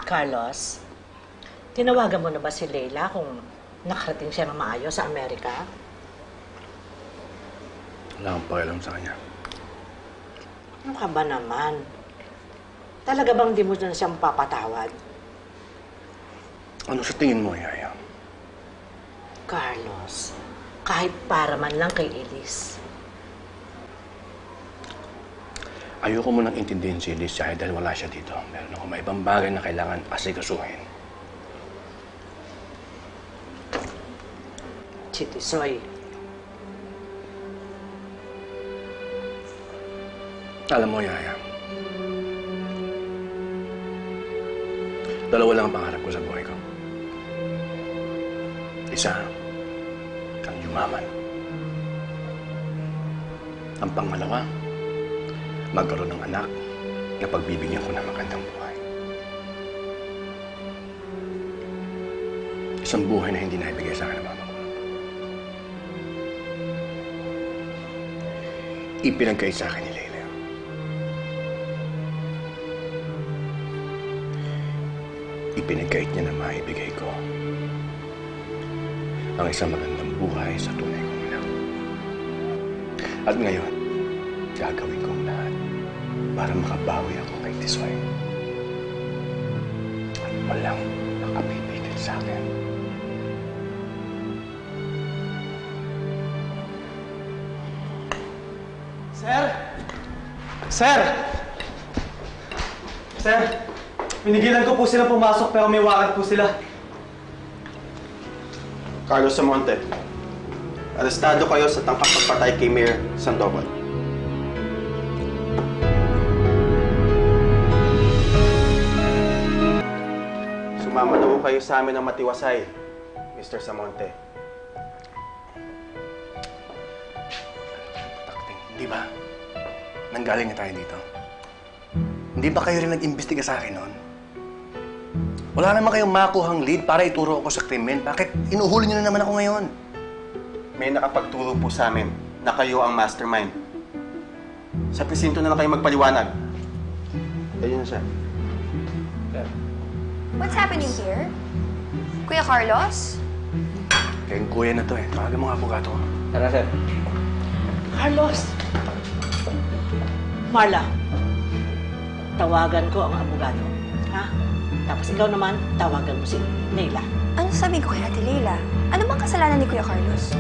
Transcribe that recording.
Carlos, tinawagan mo na ba si Leila kung nakarating siya ng maayos sa Amerika? Wala akong pakialam sa kanya. Ano ka ba naman? Talaga bang di mo na siyang papatawad? Ano sa tingin mo, Yaya? Carlos, kahit para man lang kay Elise. Ayoko mo nang intindihin si Elise dahil wala siya dito. Meron ako may ibang bagay na kailangan asikasuhin. Chitisoy. Alam mo, Yaya, dalawa lang ang pangarap ko sa buhay ko. Isa, ang yumaman. Ang pangalawa, magkaroon ng anak na pagbibigyan ko ng magandang buhay. Isang buhay na hindi naibigay sa akin ng mama ko. Ipinagkait sa akin ni Leila. Ipinagkait niya na maibigay ko ang isang magandang buhay sa tunay kong ina. At ngayon, gagawin kong lahat para makabawi ako kay Tisoy. At walang nakapipigil sa akin. Sir! Sir! Sir! Pinigilan ko po sila pumasok pero may warrant po sila. Carlos Samonte, arestado kayo sa tangkang pagpatay kay Mayor Sandoval. Sumama na po kayo sa amin ng matiwasay, Mr. Samonte. Takting, hindi ba? Nanggaling na tayo dito. Hindi ba kayo rin nag-imbestiga sa akin noon? Wala naman kayong makuhang lead para ituro ako sa krimen. Bakit inuhuli niyo na naman ako ngayon? May nakapagturo po sa amin na kayo ang mastermind. Sa presinto na lang kayo magpaliwanag. Ayun na siya. What's happening here? Kuya Carlos? Kayong kuya na to eh. Tawagan mo nga abogado ko. Tara, sir. Carlos! Marla, tawagan ko ang abogado. Ha? Tapos ikaw naman, tawagan mo si Leila. Ano sabi ko kay Ate Leila? Ano bang kasalanan ni Kuya Carlos?